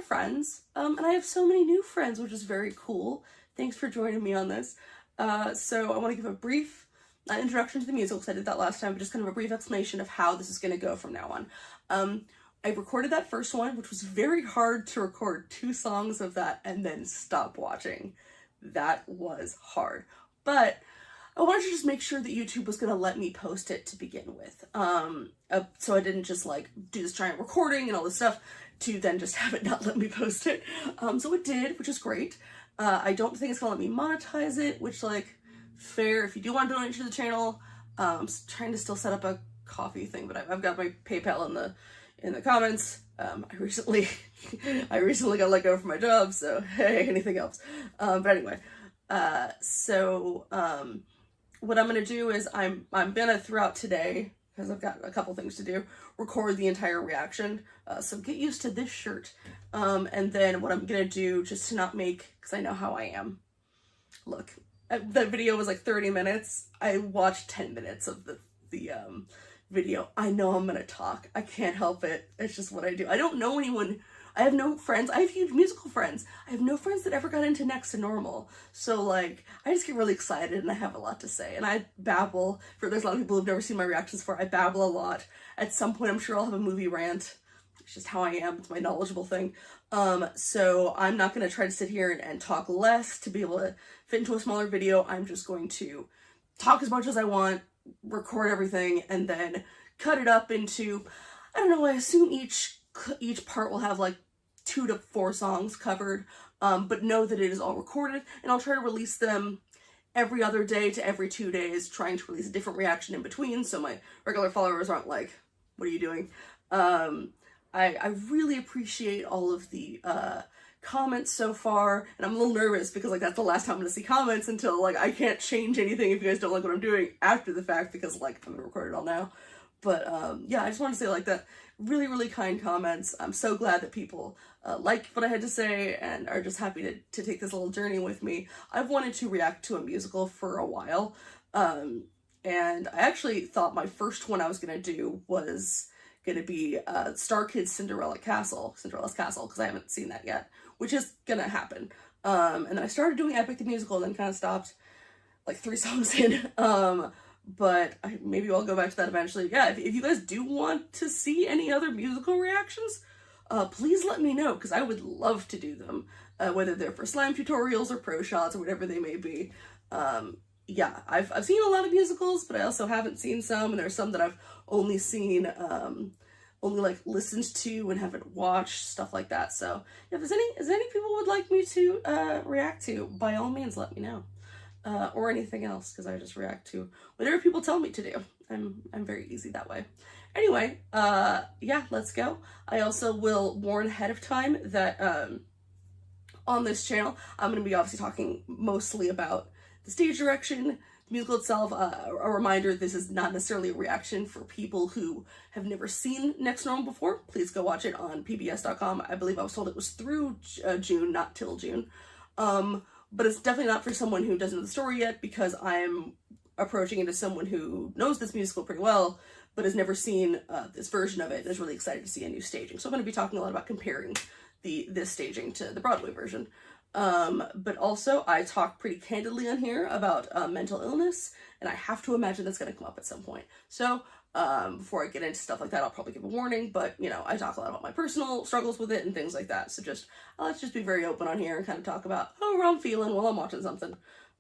of friends, and I have so many new friends, which is very cool. Thanks for joining me on this. So I want to give a brief introduction to the musical, because I did that last time, but just kind of a brief explanation of how this is going to go from now on. I recorded that first one, which was very hard to record 2 songs of that and then stop watching. That was hard. But I wanted to just make sure that YouTube was going to let me post it to begin with. So I didn't just like do this giant recording and all this stuff to then just have it not let me post it. So it did, which is great. I don't think it's going to let me monetize it, which, like, fair. If you do want to donate to the channel, I'm trying to still set up a coffee thing, but I've got my PayPal in the comments. I recently got let go from my job, so hey, anything else. But anyway, what I'm gonna do is I'm gonna, throughout today, because I've got a couple things to do, record the entire reaction. So get used to this shirt. And then what I'm gonna do, just to not make, because I know how I am. Look, that video was like 30 minutes. I watched 10 minutes of the video. I know I'm gonna talk. I can't help it. It's just what I do. I don't know anyone. I have no friends. I have huge musical friends. I have no friends that ever got into Next to Normal. So, like, I just get really excited and I have a lot to say. And I babble. There's a lot of people who've never seen my reactions before. I babble a lot. At some point, I'm sure I'll have a movie rant. It's just how I am. It's my knowledgeable thing. So I'm not going to try to sit here and talk less to be able to fit into a smaller video. I'm just going to talk as much as I want, record everything, and then cut it up into, I don't know, I assume each part will have like 2 to 4 songs covered, but know that it is all recorded, and I'll try to release them every other day to every 2 days, trying to release a different reaction in between, so my regular followers aren't like, what are you doing? I really appreciate all of the comments so far, and I'm a little nervous because, like, that's the last time I'm gonna see comments until, like, I can't change anything if you guys don't like what I'm doing after the fact, because, like, I'm gonna record it all now. But yeah, I just want to say, like, that really, really kind comments. I'm so glad that people like what I had to say and are just happy to take this little journey with me. I've wanted to react to a musical for a while, and I actually thought my first one I was gonna do was gonna be Star Kids Cinderella's Castle, because I haven't seen that yet, which is gonna happen. And then I started doing Epic the Musical and then kind of stopped like 3 songs in. But maybe I'll go back to that eventually. Yeah, if you guys do want to see any other musical reactions, please let me know, because I would love to do them, whether they're for slime tutorials or pro shots or whatever they may be. Yeah, I've seen a lot of musicals, but I also haven't seen some, and there's some that I've only seen, only like listened to and haven't watched, stuff like that. So if there's any people would like me to react to, by all means let me know. Or anything else, because I just react to whatever people tell me to do. I'm very easy that way. Anyway, yeah, let's go. I also will warn ahead of time that on this channel, I'm going to be obviously talking mostly about the stage direction, the musical itself. A reminder, this is not necessarily a reaction for people who have never seen Next Normal before. Please go watch it on pbs.com. I believe I was told it was through June, not till June. But it's definitely not for someone who doesn't know the story yet, because I'm approaching it as someone who knows this musical pretty well, but has never seen this version of it and is really excited to see a new staging. So I'm going to be talking a lot about comparing this staging to the Broadway version. But also, I talk pretty candidly on here about mental illness, and I have to imagine that's going to come up at some point. So before I get into stuff like that, I'll probably give a warning, but, you know, I talk a lot about my personal struggles with it and things like that. So let's just be very open on here and kind of talk about how I'm feeling while I'm watching something.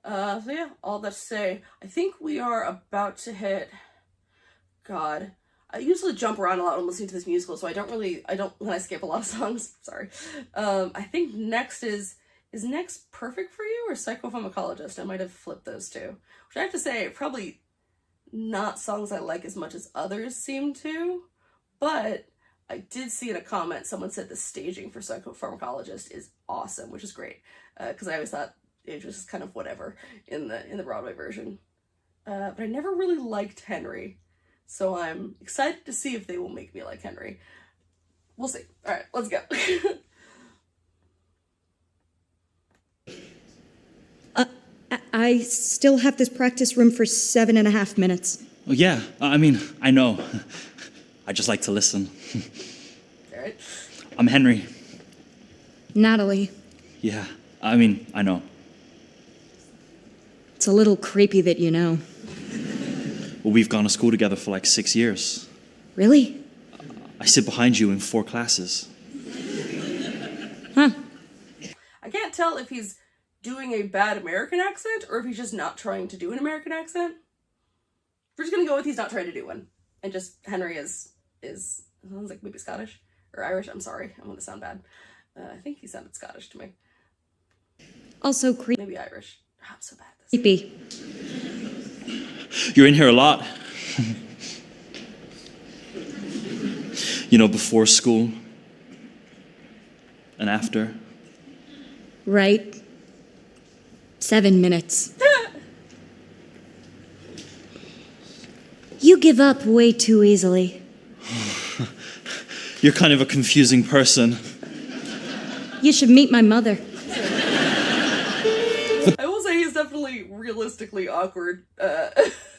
So yeah, all that to say, I think we are about to hit, God, I usually jump around a lot when listening to this musical, so when I skip a lot of songs, sorry. I think next is next Perfect for You or Psychopharmacologist? I might have flipped those two, which I have to say, probably not songs I like as much as others seem to, but I did see in a comment someone said the staging for Psychopharmacologist is awesome, which is great, because I always thought it was just kind of whatever in the Broadway version. But I never really liked Henry, so I'm excited to see if they will make me like Henry. We'll see. All right, let's go. I still have this practice room for 7.5 minutes. Oh, yeah, I mean, I know. I just like to listen. All right. I'm Henry. Natalie. Yeah, I know. It's a little creepy that you know. Well, we've gone to school together for like 6 years. Really? I sit behind you in 4 classes. Huh. I can't tell if he's doing a bad American accent or if he's just not trying to do an American accent. We're just gonna go with he's not trying to do one. And just Henry is sounds like maybe Scottish or Irish. I'm sorry, I'm gonna sound bad. I think he sounded Scottish to me. Also creepy. Maybe Irish. Oh, I'm so bad at this. Creepy. You're in here a lot. You know, before school and after. Right. 7 minutes. You give up way too easily. You're kind of a confusing person. You should meet my mother. I will say he's definitely realistically awkward.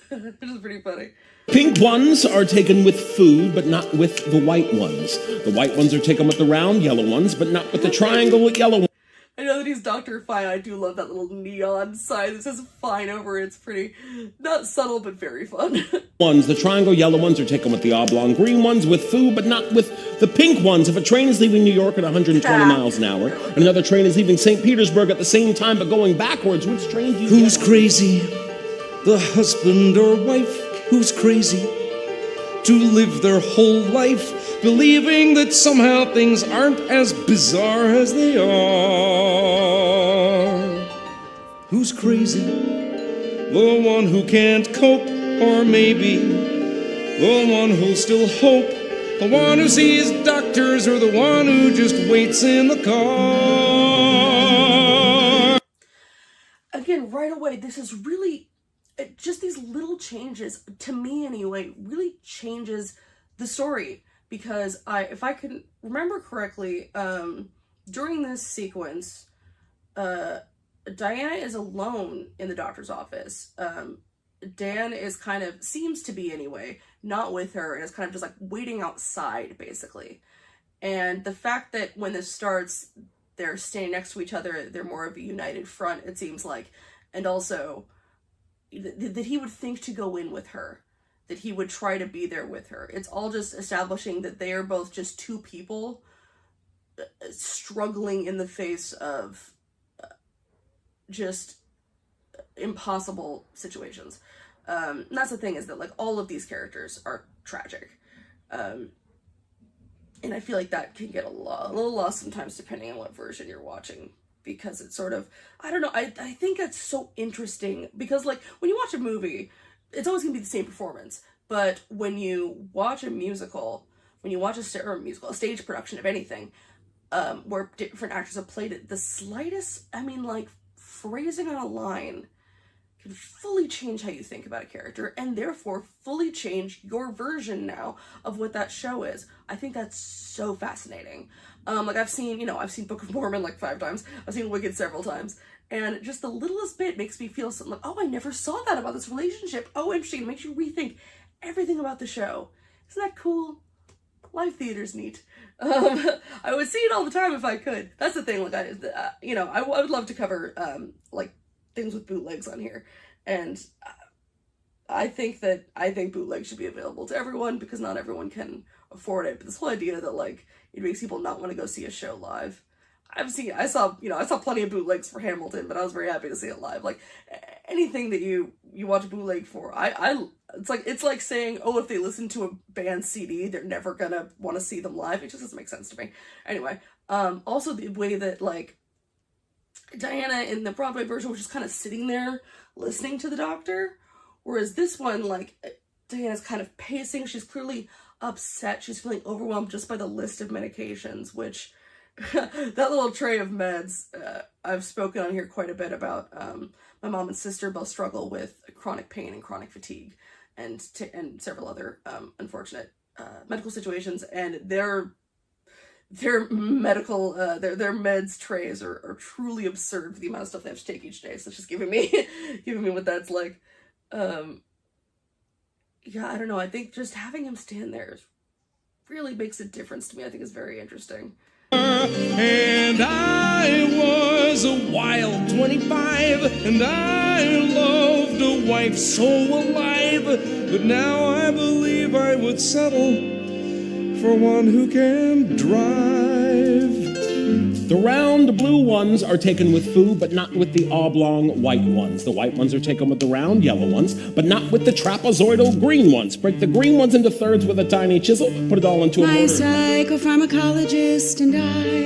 Which is pretty funny. Pink ones are taken with food, but not with the white ones. The white ones are taken with the round yellow ones, but not with the triangle yellow ones. I know that he's Dr. Fine. I do love that little neon sign that says Fine over it. It's pretty, not subtle, but very fun. The triangle yellow ones are taken with the oblong green ones with food, but not with the pink ones. If a train is leaving New York at 120 miles an hour, and another train is leaving St. Petersburg at the same time but going backwards, which train do you Who's get on? crazy? The husband or wife who's crazy to live their whole life believing that somehow things aren't as bizarre as they are. Who's crazy? The one who can't cope, or maybe the one who'll still hope, the one who sees doctors, or the one who just waits in the car. Again, right away, this is really, just these little changes, to me anyway, really changes the story. Because if I can remember correctly, during this sequence, Diana is alone in the doctor's office. Dan is seems to be anyway, not with her, and is kind of just like waiting outside, basically. And the fact that when this starts, they're standing next to each other, they're more of a united front, it seems like. And also, that he would think to go in with her. That he would try to be there with her. It's all just establishing that they are both just two people struggling in the face of just impossible situations. And that's the thing, is that like all of these characters are tragic. And I feel like that can get a little lost sometimes depending on what version you're watching. Because it's sort of, I don't know, I think that's so interesting. Because like when you watch a movie, it's always gonna be the same performance, but when you watch a musical, when you watch a stage production of anything, where different actors have played it, the slightest, phrasing on a line can fully change how you think about a character, and therefore fully change your version now of what that show is. I think that's so fascinating. I've seen Book of Mormon like 5 times, I've seen Wicked several times, and just the littlest bit makes me feel something like, oh, I never saw that about this relationship. Oh, interesting. It makes you rethink everything about the show. Isn't that cool? Live theater's neat. I would see it all the time if I could. That's the thing. Like, I would love to cover things with bootlegs on here, and I think bootlegs should be available to everyone because not everyone can afford it. But this whole idea that like it makes people not want to go see a show live. I saw plenty of bootlegs for Hamilton, but I was very happy to see it live. Like anything that you watch a bootleg for, it's like saying, oh, if they listen to a band CD, they're never gonna want to see them live. It just doesn't make sense to me. Anyway, also the way that like Diana in the Broadway version was just kind of sitting there listening to the doctor, whereas this one, like Diana's kind of pacing. She's clearly upset. She's feeling overwhelmed just by the list of medications, which. That little tray of meds, I've spoken on here quite a bit about. My mom and sister both struggle with chronic pain and chronic fatigue and several other unfortunate medical situations, and their medical their meds trays are truly absurd for the amount of stuff they have to take each day. So it's just giving me what that's like. Yeah, I don't know. I think just having him stand there really makes a difference to me. I think it's very interesting. And 25, and I loved a wife so alive, but now I believe I would settle for one who can drive. The round blue ones are taken with foo, but not with the oblong white ones. The white ones are taken with the round yellow ones, but not with the trapezoidal green ones. Break the green ones into thirds with a tiny chisel, put it all into a My mortar. psychopharmacologist and I,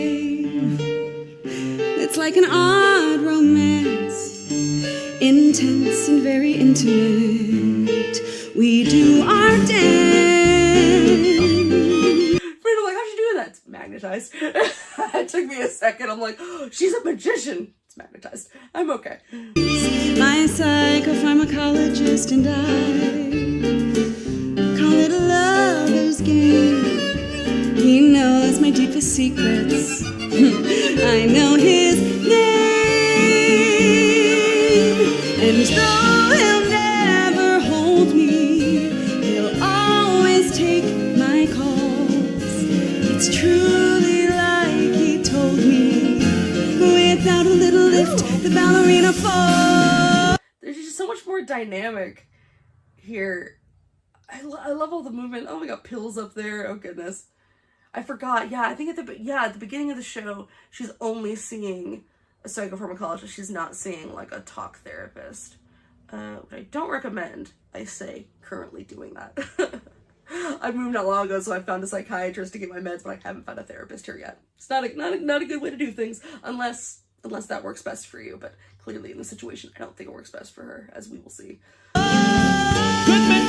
it's like an odd romance, intense and very intimate. We do our dance. I'm like, how'd you do that? It's magnetized. It took me a second. I'm like, oh, she's a magician. It's magnetized. I'm okay. My psychopharmacologist and I call it a lover's game. He knows my deepest secrets. I know his name. And though he'll never hold me, he'll always take my calls. It's truly like he told me. Without a little lift, the ballerina falls. There's just so much more dynamic here. I love all the movement. Oh, we got pills up there. Oh goodness, I forgot. Yeah, I think at the beginning of the show, she's only seeing a psychopharmacologist. She's not seeing like a talk therapist, which I don't recommend. I say currently doing that. I moved not long ago, so I found a psychiatrist to get my meds, but I haven't found a therapist here yet. It's not a good way to do things unless that works best for you. But clearly in this situation, I don't think it works best for her, as we will see. Goodman,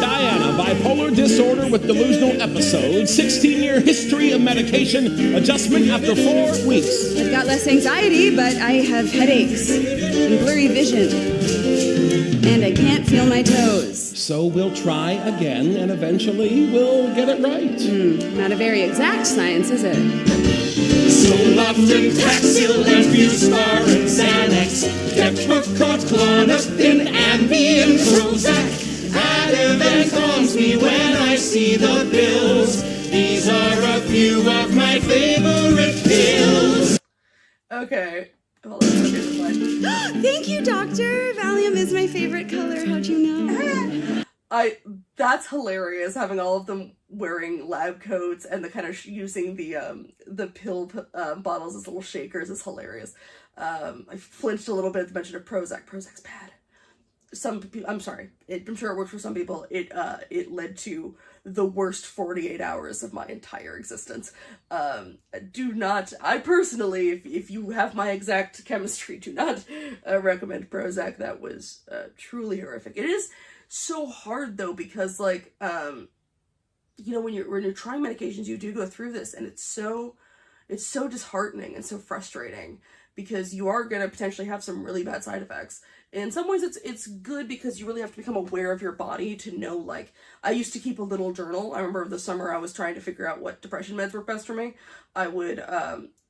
Diana, bipolar disorder with delusional episodes, 16-year history of medication, adjustment after 4 weeks. I've got less anxiety, but I have headaches and blurry vision. And I can't feel my toes. So we'll try again, and eventually we'll get it right. Not a very exact science, is it? Zolofton, Taxil, and Buspar, and Xanax, Depakote, Clonopin, Ambien, Prozac. Ativan calms me when I see the bills. These are a few of my favorite pills. Okay. Hold on, okay, fine. Thank you, doctor. Valium is my favorite color. How'd you know? That's hilarious, having all of them wearing lab coats and the kind of using the pill bottles as little shakers is hilarious. I flinched a little bit at the mention of Prozac. Prozac's bad. Some people, I'm sorry, I'm sure it worked for some people. It led to the worst 48 hours of my entire existence. I personally, if you have my exact chemistry, do not recommend Prozac. That was truly horrific. It is so hard though, because like, when you're trying medications, you do go through this, and it's so disheartening and so frustrating, because you are going to potentially have some really bad side effects. In some ways, it's good because you really have to become aware of your body to know, like, I used to keep a little journal. I remember the summer I was trying to figure out what depression meds work best for me. I would,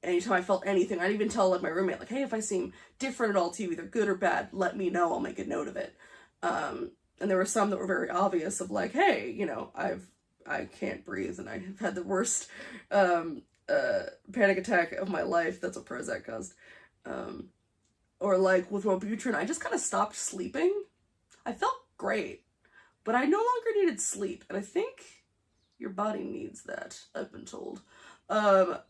anytime I felt anything, I'd even tell, like, my roommate, like, hey, if I seem different at all to you, either good or bad, let me know, I'll make a note of it. And there were some that were very obvious of, like, hey, I can't breathe, and I've had the worst, panic attack of my life. That's what Prozac caused. Or like with Wellbutrin, I just kind of stopped sleeping. I felt great, but I no longer needed sleep, and I think your body needs that, I've been told. But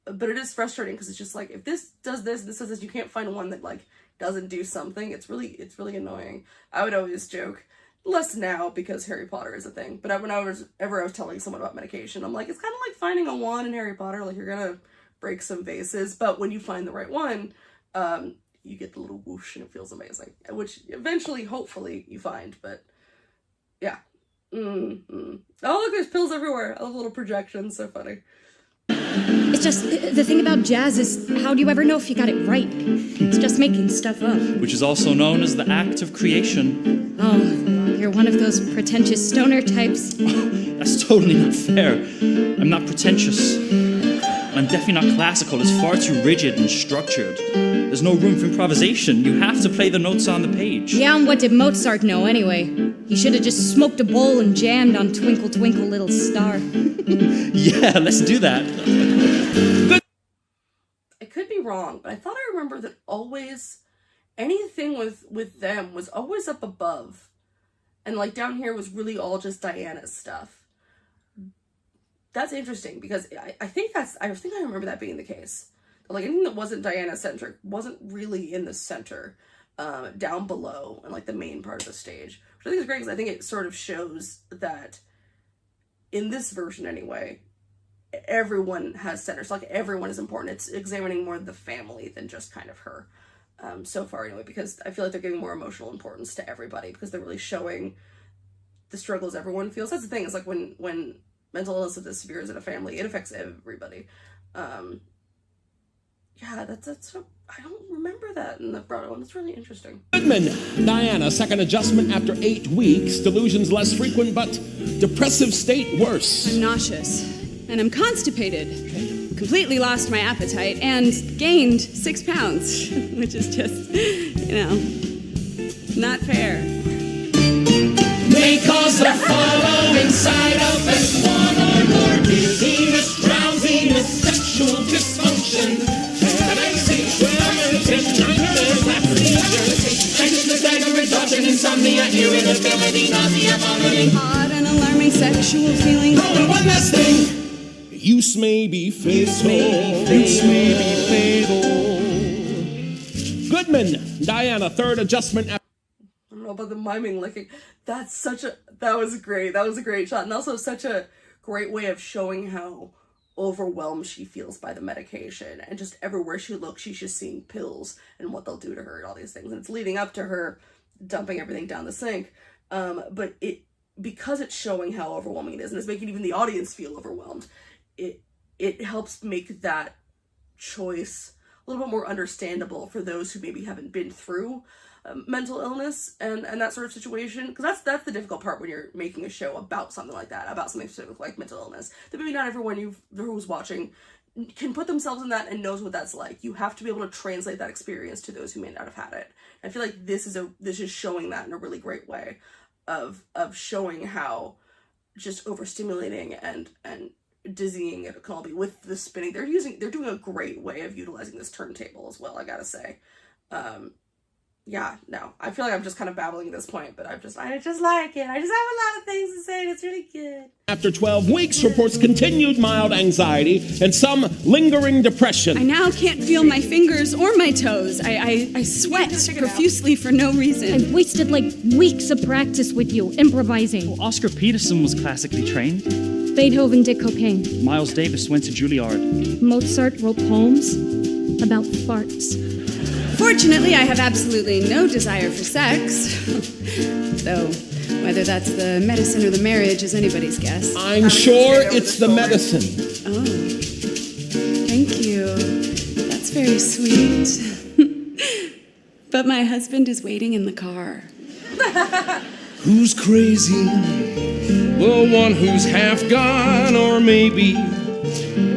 it is frustrating, because it's just like, if this does this does this, you can't find one that like doesn't do something. It's really annoying. I would always joke, less now because Harry Potter is a thing, but when I was telling someone about medication, I'm like, it's kind of like finding a wand in Harry Potter. Like, you're gonna break some vases, but when you find the right one, you get the little whoosh and it feels amazing, which eventually, hopefully, you find. But yeah. Oh, look, there's pills everywhere. I love little projections. So funny. It's just, the thing about jazz is, how do you ever know if you got it right? It's just making stuff up. Which is also known as the act of creation. Oh, you're one of those pretentious stoner types. That's totally not fair. I'm not pretentious. I'm definitely not classical. It's far too rigid and structured. There's no room for improvisation. You have to play the notes on the page. Yeah, and what did Mozart know anyway? He should have just smoked a bowl and jammed on Twinkle Twinkle Little Star. Yeah, let's do that. I could be wrong, but I thought I remember that always anything with them was always up above. And like down here was really all just Diana's stuff. That's interesting because I think I remember that being the case. Like anything that wasn't Diana centric wasn't really in the center, down below and like the main part of the stage. Which I think is great because I think it sort of shows that in this version anyway, everyone has centers. Like everyone is important. It's examining more the family than just kind of her. So far anyway, because I feel like they're giving more emotional importance to everybody because they're really showing the struggles everyone feels. That's the thing, is like when mental illness of this severe is in a family, it affects everybody. Yeah, that's I don't remember that in the broader one. That's really interesting. Goodman, Diana, second adjustment after 8 weeks. Delusions less frequent, but depressive state worse. I'm nauseous, and I'm constipated. Completely lost my appetite, and gained 6 pounds, which is just, not fair. May cause the following side effects: 1 or more dizziness, drowsiness, sexual dysfunction, headaches, tremors, nightmares, anxiousness, anger, exhaustion, insomnia, irritability, nausea, vomiting, Odd and alarming sexual feelings. Oh, and one last thing. Use may be fatal. Use may be fatal. Goodman, Diana, third adjustment after... I don't know about the miming licking. That was great. That was a great shot. And also such a great way of showing how overwhelmed she feels by the medication. And just everywhere she looks, she's just seeing pills and what they'll do to her and all these things. And it's leading up to her dumping everything down the sink. But because it's showing how overwhelming it is, and it's making even the audience feel overwhelmed, it helps make that choice a little bit more understandable for those who maybe haven't been through mental illness and that sort of situation, because that's the difficult part when you're making a show about something like that, about something specific like mental illness, that maybe not everyone who's watching can put themselves in that and knows what that's like. You have to be able to translate that experience to those who may not have had it. I feel like this is showing that in a really great way of showing how just overstimulating and dizzying it can all be with the spinning. They're doing a great way of utilizing this turntable as well, I gotta say. Yeah, no, I feel like I'm just kind of babbling at this point, but I just like it. I just have a lot of things to say, and it's really good. After 12 weeks, reports continued mild anxiety and some lingering depression. I now can't feel my fingers or my toes. I sweat profusely for no reason. I've wasted like weeks of practice with you, improvising. Oscar Peterson was classically trained. Beethoven did cocaine. Miles Davis went to Juilliard. Mozart wrote poems about farts. Fortunately, I have absolutely no desire for sex. Though, whether that's the medicine or the marriage is anybody's guess. I'm sure it's the medicine. Oh, thank you. That's very sweet. But my husband is waiting in the car. Who's crazy? The one who's half gone, or maybe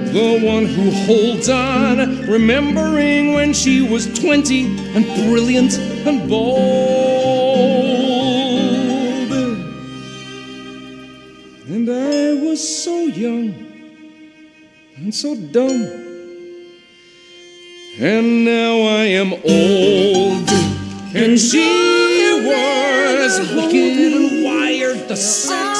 the one who holds on, remembering when she was 20 and brilliant and bold. And I was so young and so dumb, and now I am old, and she was wicked and wired. The sex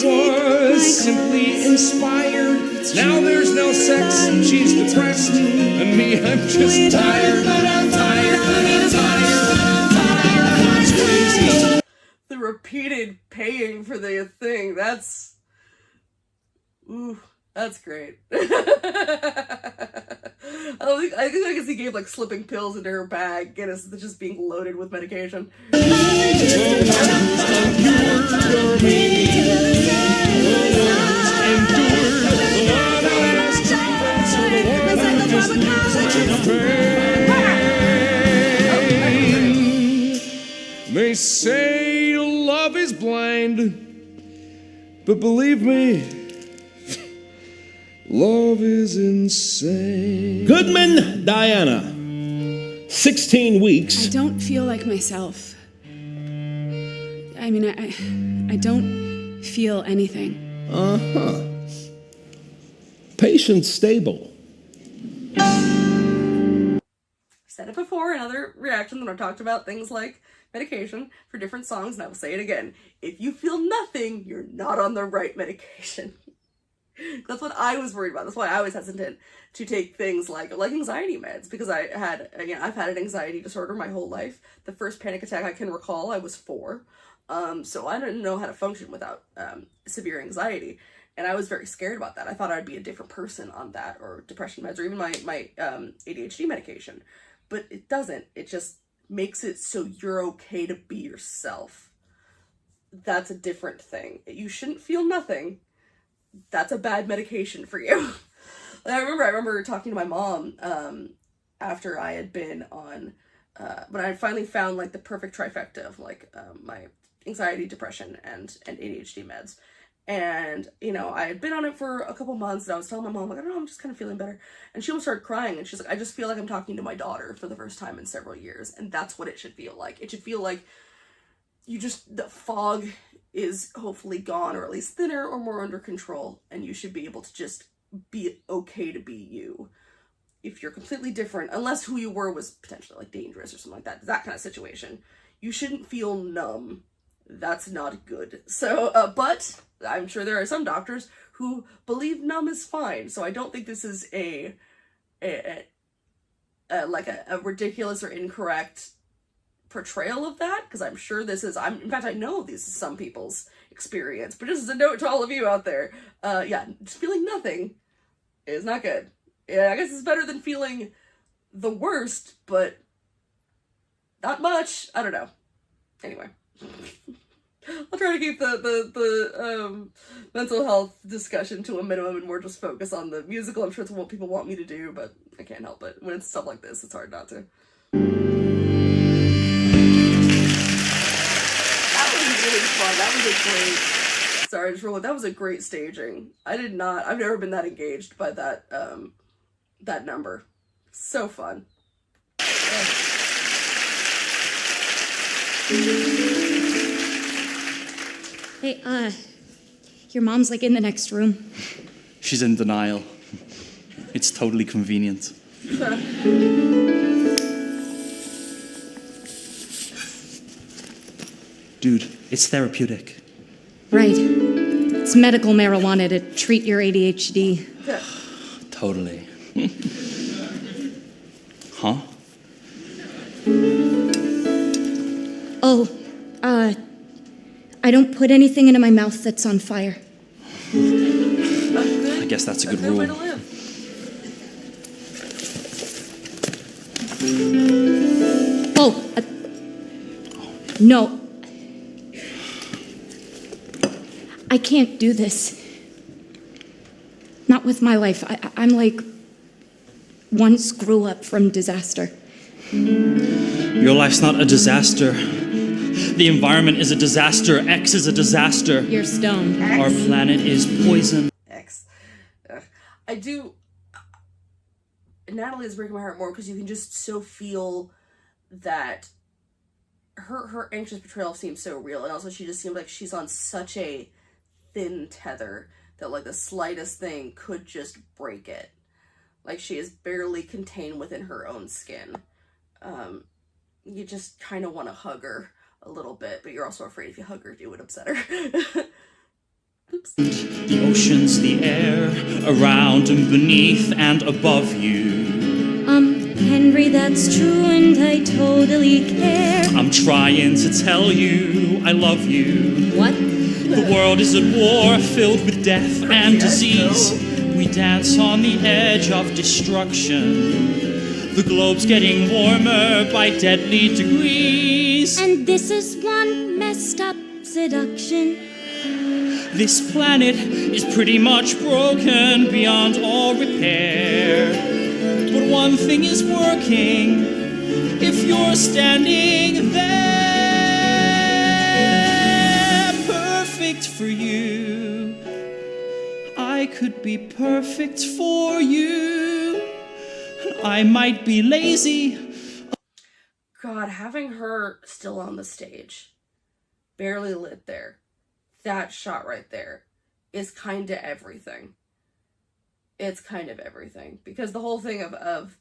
was simply inspired. Now there's no sex, she's depressed, and me, I'm just tired, but I'm tired, but I'm tired, but I'm tired, I'm crazy. The repeated paying for the thing, that's great. I think I guess he gave like slipping pills into her bag, and it's just being loaded with medication. They say love is blind, but believe me, love is insane. Goodman, Diana, 16 weeks. I don't feel like myself. I mean, I don't feel anything. Patient stable. said it before in other reactions when I've talked about things like medication for different songs, and I will say it again. If you feel nothing, you're not on the right medication. That's what I was worried about. That's why I was hesitant to take things like anxiety meds, because I've had an anxiety disorder my whole life. The first panic attack I can recall, I was 4. So I didn't know how to function without severe anxiety. And I was very scared about that. I thought I'd be a different person on that, or depression meds, or even my ADHD medication. But it doesn't. It just makes it so you're okay to be yourself. That's a different thing. You shouldn't feel nothing. That's a bad medication for you. I remember talking to my mom after I had been on, when I finally found like the perfect trifecta of my anxiety, depression, and ADHD meds. And, I had been on it for a couple months, and I was telling my mom, like, I don't know, I'm just kind of feeling better. And she almost started crying, and she's like, I just feel like I'm talking to my daughter for the first time in several years. And that's what it should feel like. It should feel like the fog is hopefully gone, or at least thinner or more under control, and you should be able to just be okay to be you. If you're completely different, unless who you were was potentially like dangerous or something like that kind of situation, you shouldn't feel numb. That's not good. So, but I'm sure there are some doctors who believe numb is fine. So I don't think this is a ridiculous or incorrect portrayal of that, because I'm sure this is, in fact, I know this is some people's experience, but just as a note to all of you out there, just feeling nothing is not good. Yeah, I guess it's better than feeling the worst, but not much. I don't know. Anyway. I'll try to keep the mental health discussion to a minimum and more just focus on the musical. I'm sure it's what people want me to do, but I can't help it. When it's stuff like this, it's hard not to. That was really fun. That was a great... Sorry, I just rolled. That was a great staging. I've never been that engaged by that, that number. So fun. Hey, your mom's like in the next room. She's in denial. It's totally convenient. Dude, it's therapeutic. Right. It's medical marijuana to treat your ADHD. Totally. Huh? Oh, I don't put anything into my mouth that's on fire. I guess that's a good rule. Way to live. No. I can't do this. Not with my life. I'm like one screw up from disaster. Your life's not a disaster. The environment is a disaster. X is a disaster. You're stoned. Our planet is poison. X. I do... Natalie is breaking my heart more because you can just so feel that her anxious portrayal seems so real, and also she just seems like she's on such a thin tether that like the slightest thing could just break it. Like she is barely contained within her own skin. You just kind of want to hug her a little bit, but you're also afraid if you hug her, you would upset her. Oops. The oceans, the air, around and beneath and above you. Henry, that's true, and I totally care. I'm trying to tell you I love you. What? The world is at war, filled with death and disease. We dance on the edge of destruction. The globe's getting warmer by deadly degrees. And this is one messed up seduction. This planet is pretty much broken beyond all repair. But one thing is working, if you're standing there, perfect for you. I could be perfect for you. I might be lazy. God, having her still on the stage, barely lit there, that shot right there is kind of everything. It's kind of everything, because the whole thing of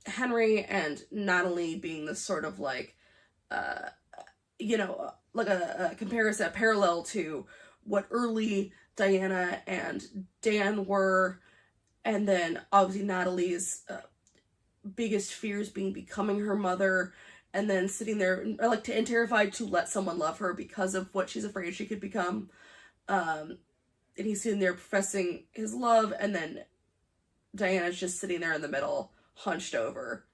Henry and Natalie being this sort of like, like a comparison, a parallel to what early Diana and Dan were, and then obviously Natalie's biggest fears being becoming her mother, and then sitting there and terrified to let someone love her because of what she's afraid she could become. And he's sitting there professing his love, and then Diana's just sitting there in the middle, hunched over.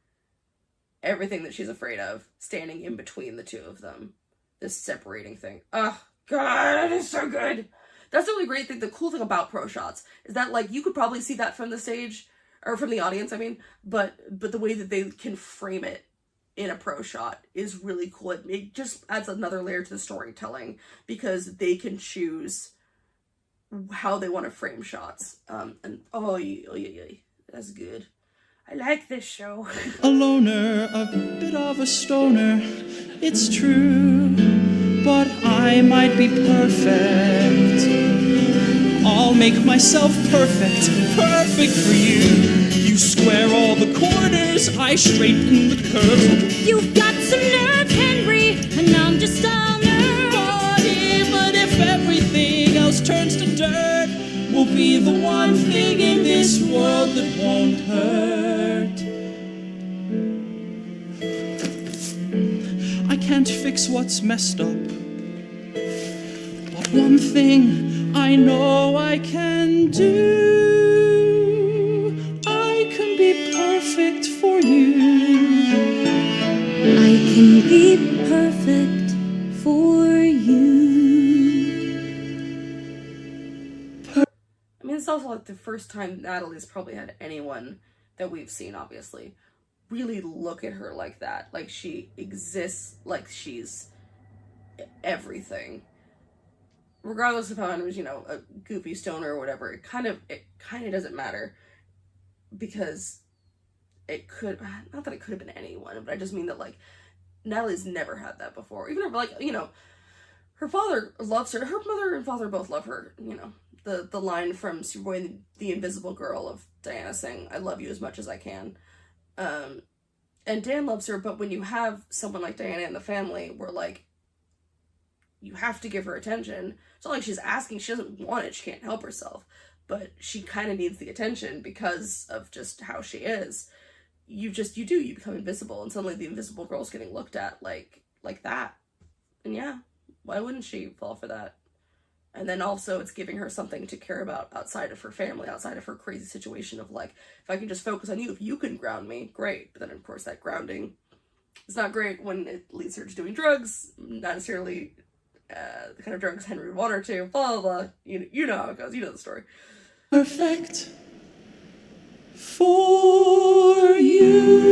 Everything that she's afraid of, standing in between the two of them. This separating thing. Oh, God, it is so good. That's the really great thing. The cool thing about Proshots is that, like, you could probably see that from the stage, or from the audience, I mean, but the way that they can frame it in a Proshot is really cool. It just adds another layer to the storytelling, because they can choose how they want to frame shots. And that's good. I like this show. A loner, a bit of a stoner, it's true, but I might be perfect. I'll make myself perfect for you. You square all the corners, I straighten the curves. You've got some nerve, Henry, and I'm just all nerve. But even if everything else turns to dirt, we'll be the one thing in this world that won't hurt. I can't fix what's messed up, but one thing I know I can do. I can be perfect for you. I can be perfect for you. I mean, it's also like the first time Natalie's probably had anyone that we've seen, obviously, really look at her like that. Like, she exists like she's everything. Regardless of how Henry's, a goofy stoner or whatever, it kind of doesn't matter, because it could, not that it could have been anyone, but I just mean that, like, Natalie's never had that before. Even her, her father loves her. Her mother and father both love her. The line from Superboy and the Invisible Girl of Diana saying, "I love you as much as I can." And Dan loves her, but when you have someone like Diana in the family, where, like, you have to give her attention. It's not like she's asking, she doesn't want it, she can't help herself, but she kind of needs the attention because of just how she is. You become invisible, and suddenly the invisible girl's getting looked at like that. And yeah, why wouldn't she fall for that? And then also it's giving her something to care about outside of her family, outside of her crazy situation of, like, if I can just focus on you, if you can ground me, great. But then, of course, that grounding is not great when it leads her to doing drugs, not necessarily the kind of drugs Henry would want her to, blah, blah, blah. You know how it goes. You know the story. Perfect for you.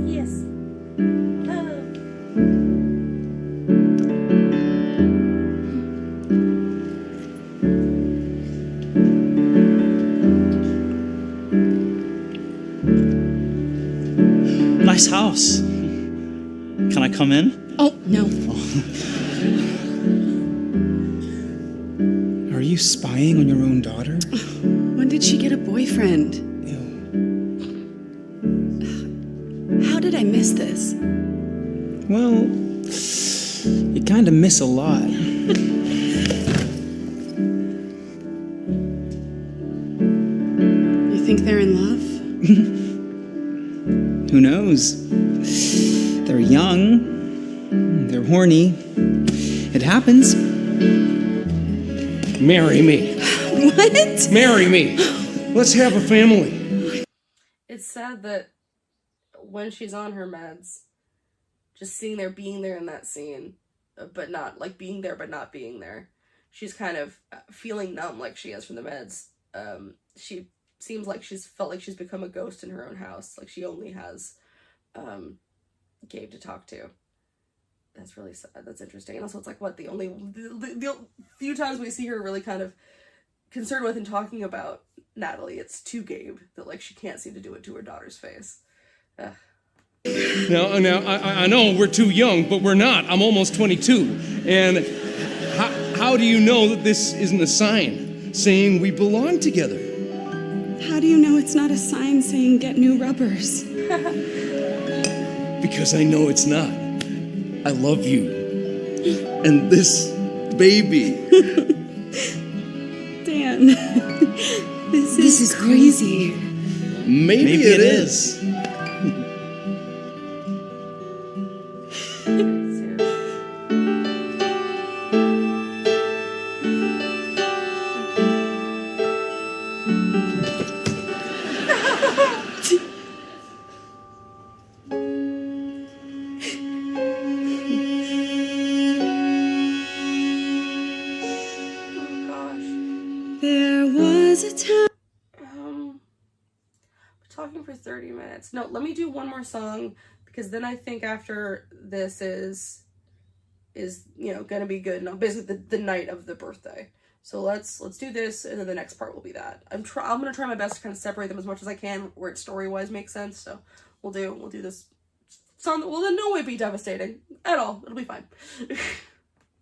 Yes. Nice house. Can I come in? Oh, no. Are you spying on your own daughter? When did she get a boyfriend? Ew. How did I miss this? Well, you kind of miss a lot. You think they're in love? Who knows? They're young. They're horny. It happens. Marry me. What? Marry me. Let's have a family. It's sad that when she's on her meds, just seeing there, being there in that scene, but not, like, being there but not being there, she's kind of feeling numb like she is from the meds. She seems like she's felt like she's become a ghost in her own house. Like, she only has Gabe to talk to. That's really sad. That's interesting. And also, it's like, what, the few times we see her really kind of concerned with and talking about Natalie, it's to Gabe, that, like, she can't seem to do it to her daughter's face. Now, I know we're too young, but we're not. I'm almost 22. And how do you know that this isn't a sign? saying we belong together. How do you know it's not a sign saying get new rubbers? Because I know it's not. I love you. And this baby. Dan, this is crazy. Maybe it is. There was a time. Talking for 30 minutes. No, let me do one more song, because then I think after this is gonna be good. No, basically the night of the birthday. So let's do this, and then the next part will be that. I'm gonna try my best to kind of separate them as much as I can where it story wise makes sense. So we'll do this song that will in no way be devastating at all. It'll be fine. Time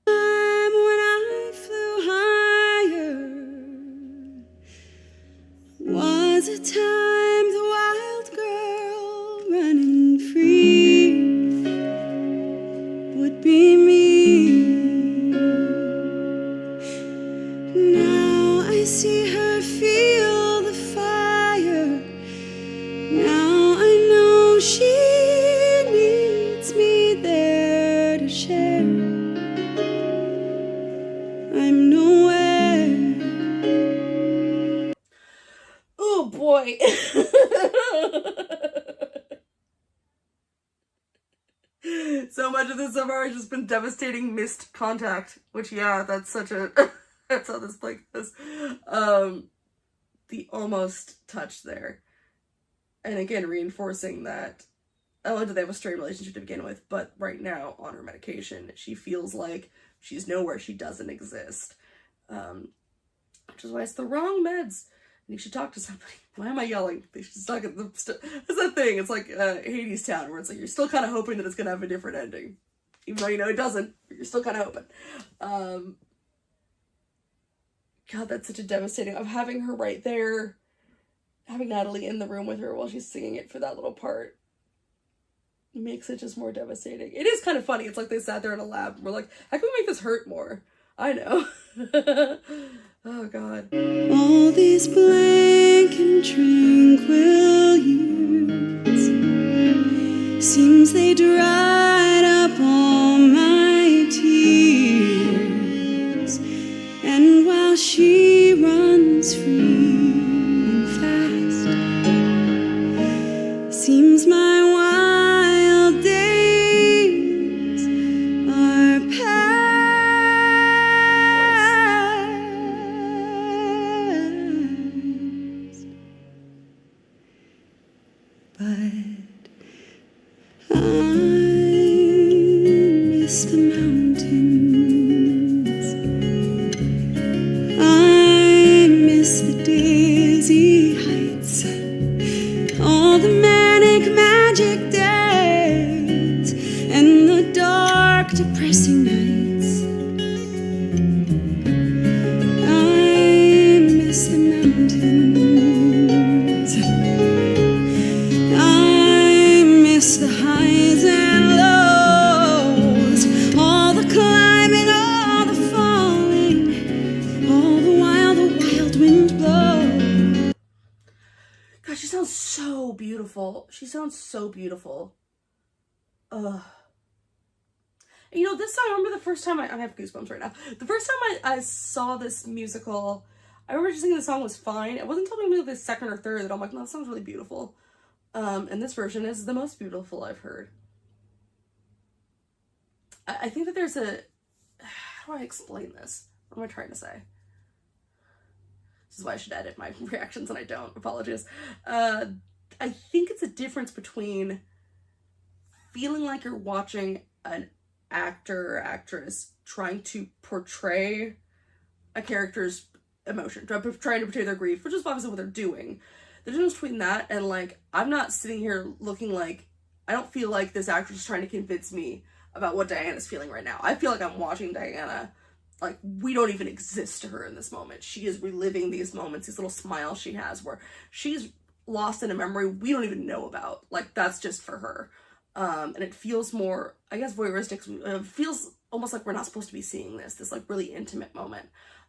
when I flew higher was a time the wild girl running free would be me. Now I see her feel the fire. Now I know she needs me there to share. I'm nowhere. Oh boy. So much of this so far has just been devastating missed contact, which that's such a that's how this play goes. The almost touch there. And again, reinforcing that not only do they have a strained relationship to begin with, but right now on her medication, she feels like she's nowhere, she doesn't exist. Which is why it's the wrong meds. And you should talk to somebody. Why am I yelling? They should stuck at the. That's that thing. It's like Hades Town, where it's like you're still kind of hoping that it's gonna have a different ending, even though you know it doesn't. But you're still kind of hoping. God, that's such a devastating. Of having her right there, having Natalie in the room with her while she's singing it for that little part, makes it just more devastating. It is kind of funny. It's like they sat there in a lab and we're like, how can we make this hurt more? I know. Oh God. All these blank and tranquil years, seems they dried up all my tears. And while she runs free and fast, seems my wild days are past. But I miss the mountains. I miss the dizzy heights, all the manic magic days, and the dark, depressing nights. I miss the mountains. The highs and lows, all the climbing, all the falling, all the while the wild wind blows. God, she sounds so beautiful. She sounds so beautiful. And you know, this song, I remember the first time I have goosebumps right now. The first time I saw this musical, I remember just thinking the song was fine. It wasn't until maybe the second or third that I'm like, no, that song's really beautiful. And this version is the most beautiful I've heard. I think that there's a... How do I explain this? What am I trying to say? This is why I should edit my reactions and I don't. Apologies. I think it's a difference between feeling like you're watching an actor or actress trying to portray a character's emotion, trying to portray their grief, which is obviously what they're doing. The difference between that and, like, I'm not sitting here looking like, I don't feel like this actress is trying to convince me about what Diana's feeling right now. I feel like I'm watching Diana like, we don't even exist to her in this moment. She is reliving these moments, these little smiles she has where she's lost in a memory we don't even know about. Like, that's just for her. And it feels more, I guess, voyeuristic. It feels almost like we're not supposed to be seeing this like really intimate moment.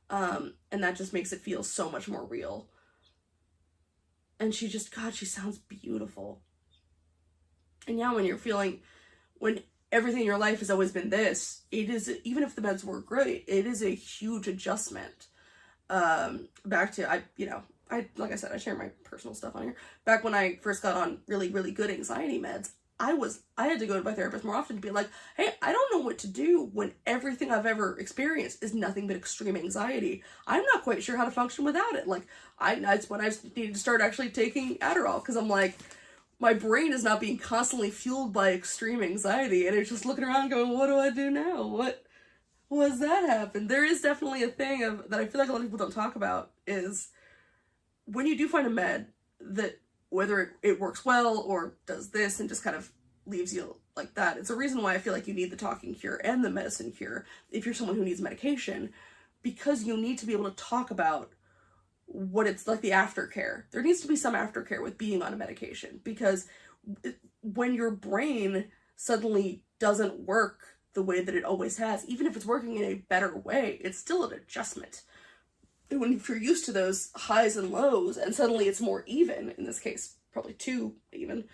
And that just makes it feel so much more real. And she just, God, she sounds beautiful. And yeah, when everything in your life has always been this, it is, even if the meds were great, it is a huge adjustment. Back to, like I said, I share my personal stuff on here. Back when I first got on really, really good anxiety meds, I had to go to my therapist more often to be like, hey, I don't know what to do when everything I've ever experienced is nothing but extreme anxiety. I'm not quite sure how to function without it. Like, that's when I needed to start actually taking Adderall, because I'm like, my brain is not being constantly fueled by extreme anxiety, and it's just looking around going, what do I do now? What was that happen? There is definitely a thing that I feel like a lot of people don't talk about, is when you do find a med that, whether it works well or does this and just kind of leaves you like that, it's a reason why I feel like you need the talking cure and the medicine cure if you're someone who needs medication, because you need to be able to talk about what it's like, the aftercare. There needs to be some aftercare with being on a medication, because when your brain suddenly doesn't work the way that it always has, even if it's working in a better way, it's still an adjustment. If you're used to those highs and lows and suddenly it's more even, in this case probably too even,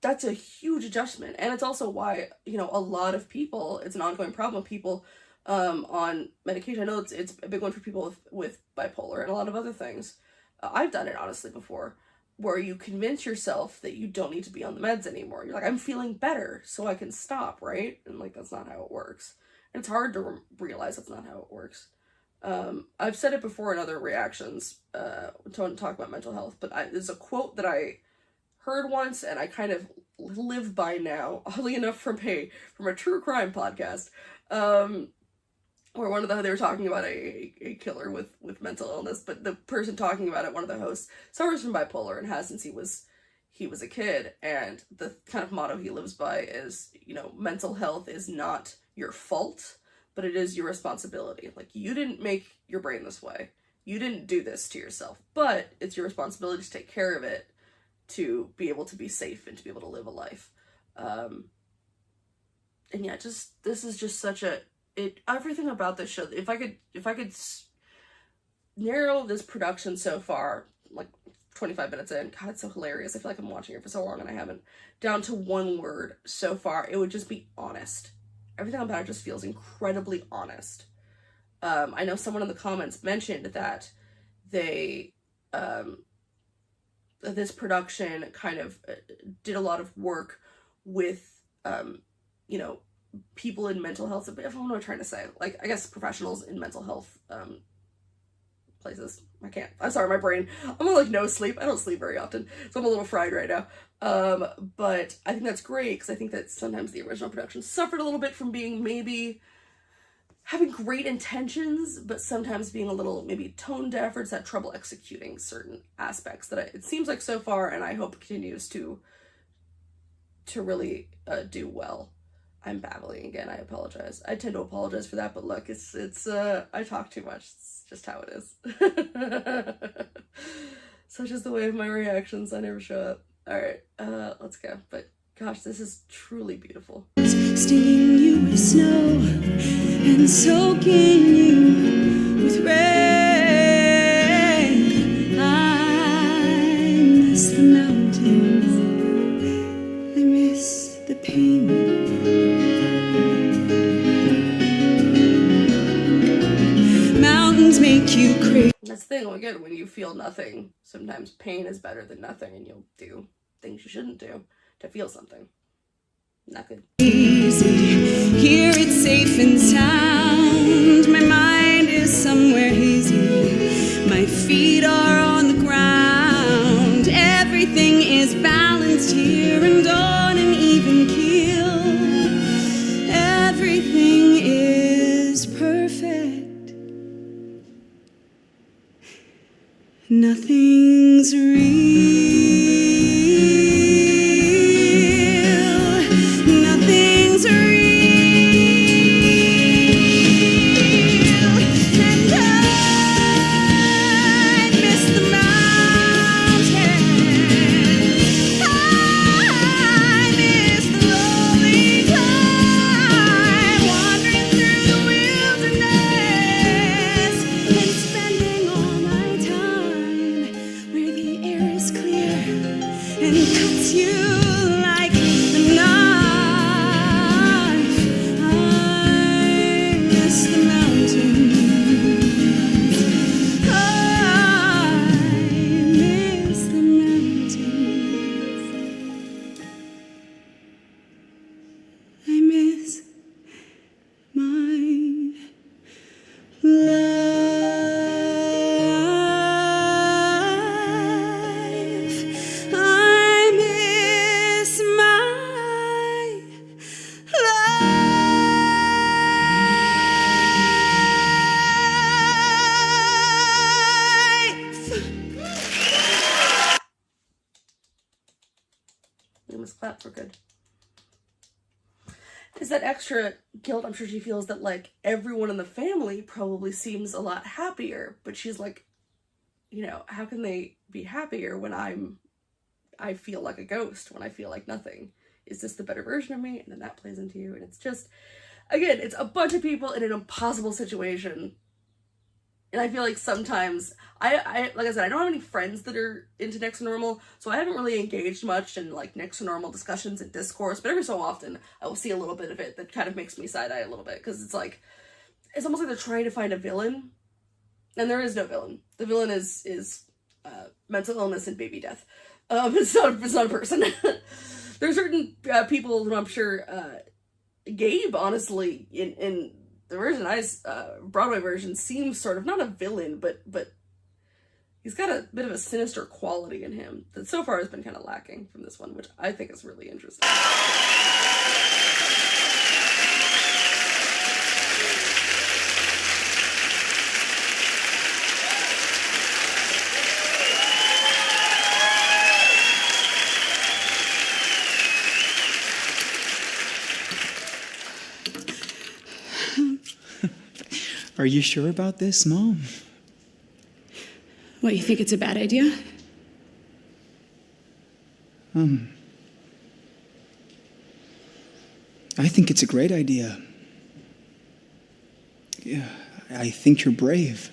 that's a huge adjustment. And it's also why, a lot of people, it's an ongoing problem with people on medication. I know it's a big one for people with bipolar and a lot of other things. I've done it honestly before, where you convince yourself that you don't need to be on the meds anymore. You're like, I'm feeling better, so I can stop, right? And like, that's not how it works. And it's hard to realize that's not how it works. I've said it before in other reactions, don't talk about mental health, but there's a quote that I heard once and I kind of live by now, oddly enough, from a true crime podcast, where they were talking about a killer with mental illness, but the person talking about it, one of the hosts, suffers from bipolar and has since he was a kid, and the kind of motto he lives by is, mental health is not your fault, but it is your responsibility. Like, you didn't make your brain this way. You didn't do this to yourself, but it's your responsibility to take care of it, to be able to be safe and to be able to live a life. And yeah, this is just everything about this show. If I could narrow this production so far, like 25 minutes in, God, it's so hilarious. I feel like I'm watching it for so long and I haven't, down to one word so far, it would just be honest. Everything about it just feels incredibly honest. I know someone in the comments mentioned that this production kind of did a lot of work with, people in mental health. What am I trying to say? Like, I guess professionals in mental health places. I'm sorry, my brain. I'm on no sleep. I don't sleep very often, so I'm a little fried right now. But I think that's great, because I think that sometimes the original production suffered a little bit from being maybe having great intentions, but sometimes being a little maybe tone deaf, or just had trouble executing certain aspects that it seems like so far, and I hope it continues to really do well. I'm babbling again. I apologize. I tend to apologize for that, but look, it's I talk too much. It's just how it is. Such is the way of my reactions. I never show up. All right, let's go. But gosh, this is truly beautiful. Stinging you with snow and soaking you with rain. I miss the mountains. I miss the pain. Mountains make you crazy. That's the thing, again, when you feel nothing, sometimes pain is better than nothing, and you'll do things you shouldn't do to feel something. Not good. Here it's safe and sound. My mind is somewhere hazy. My feet are on the ground. Everything is balanced here and on an even keel. Everything is perfect. Nothing's real. Nothing's real. I miss my life. We must clap for good. Is that extra guilt I'm sure she feels that, like, everyone in the family probably seems a lot happier, but she's like, you know, how can they be happier when I feel like a ghost, when I feel like nothing? Is this the better version of me? And then that plays into you, and it's just, again, it's a bunch of people in an impossible situation. And I feel like sometimes, I like I said, I don't have any friends that are into Next to Normal, so I haven't really engaged much in, like, Next to Normal discussions and discourse, but every so often I will see a little bit of it that kind of makes me side-eye a little bit, because it's like, it's almost like they're trying to find a villain, and there is no villain. The villain is mental illness and baby death. It's not a person. There's certain people who I'm sure, Gabe, honestly, in the version Broadway version, seems sort of not a villain, but he's got a bit of a sinister quality in him that so far has been kind of lacking from this one, which I think is really interesting. Are you sure about this, Mom? What, you think it's a bad idea? I think it's a great idea. Yeah, I think you're brave.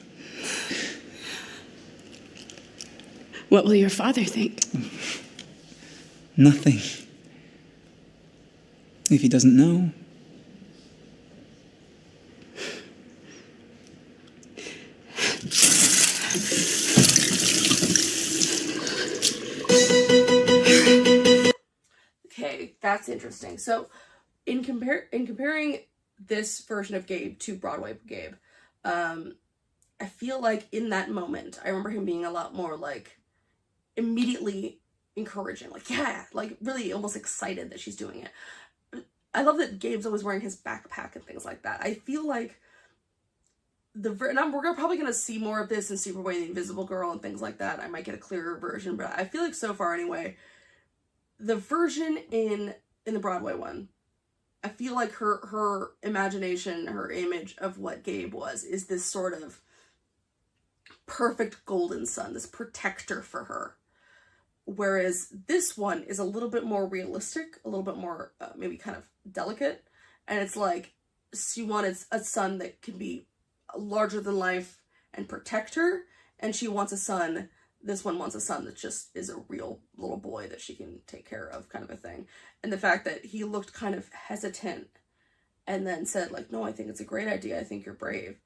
What will your father think? Nothing. If he doesn't know. Okay, that's interesting. So, in comparing this version of Gabe to Broadway Gabe, I feel like in that moment, I remember him being a lot more, like, immediately encouraging, like, yeah, like, really almost excited that she's doing it. I love that Gabe's always wearing his backpack and things like that. I feel like we're probably going to see more of this in Superboy and the Invisible Girl and things like that. I might get a clearer version, but I feel like so far anyway, the version in the Broadway one, I feel like her imagination, her image of what Gabe was, is this sort of perfect golden son, this protector for her. Whereas this one is a little bit more realistic, a little bit more maybe kind of delicate. And it's like she wanted a son that can be larger than life and protect her. And she wants a son, this one wants a son that just is a real little boy that she can take care of, kind of a thing. And the fact that he looked kind of hesitant and then said, like, no, I think it's a great idea. I think you're brave.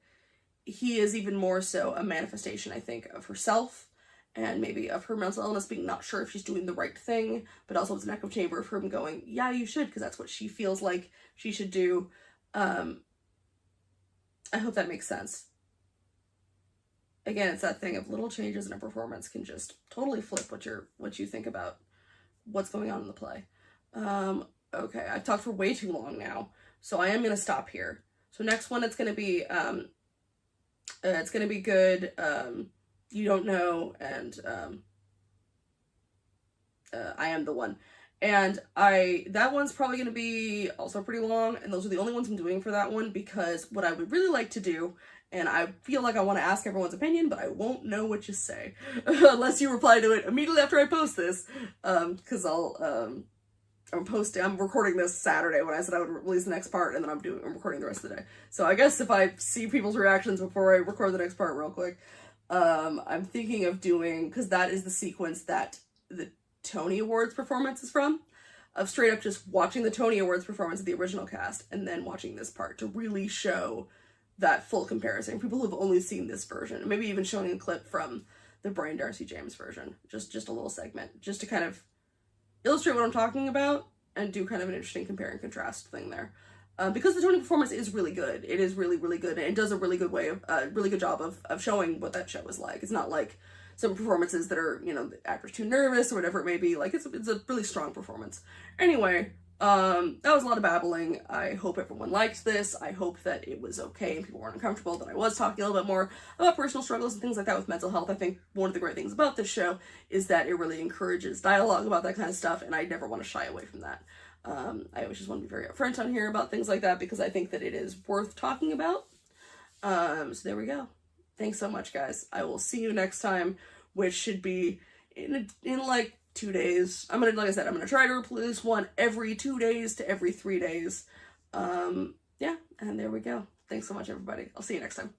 He is even more so a manifestation, I think, of herself and maybe of her mental illness, being not sure if she's doing the right thing, but also it's an echo chamber of him going, yeah, you should, because that's what she feels like she should do. I hope that makes sense. Again, it's that thing of little changes in a performance can just totally flip what you think about what's going on in the play. Okay, I've talked for way too long now, so I am going to stop here. So next one, it's going to be good, You Don't Know, and I Am the One. And that one's probably going to be also pretty long, and those are the only ones I'm doing for that one, because what I would really like to do, and I feel like I want to ask everyone's opinion, but I won't know what you say unless you reply to it immediately after I post this, because I'm recording this Saturday when I said I would release the next part, and then I'm recording the rest of the day. So I guess if I see people's reactions before I record the next part real quick, I'm thinking of doing, because that is the sequence that the Tony Awards performance is from, of straight up just watching the Tony Awards performance of the original cast and then watching this part to really show that full comparison. People who have only seen this version, maybe even showing a clip from the Brian Darcy James version, just a little segment, just to kind of illustrate what I'm talking about and do kind of an interesting compare and contrast thing there. because the Tony performance is really good. It is really, really good, and it does a really good way of, really good job of showing what that show is like. It's not like some performances that are, you know, the actor's too nervous or whatever it may be. Like, it's a really strong performance. Anyway, that was a lot of babbling. I hope everyone liked this. I hope that it was okay and people weren't uncomfortable, that I was talking a little bit more about personal struggles and things like that with mental health. I think one of the great things about this show is that it really encourages dialogue about that kind of stuff, and I never want to shy away from that. I always just want to be very upfront on here about things like that because I think that it is worth talking about. So there we go. Thanks so much, guys. I will see you next time, which should be in like 2 days. Like I said, I'm gonna try to release one every 2 days to every 3 days. Yeah, and there we go. Thanks so much, everybody. I'll see you next time.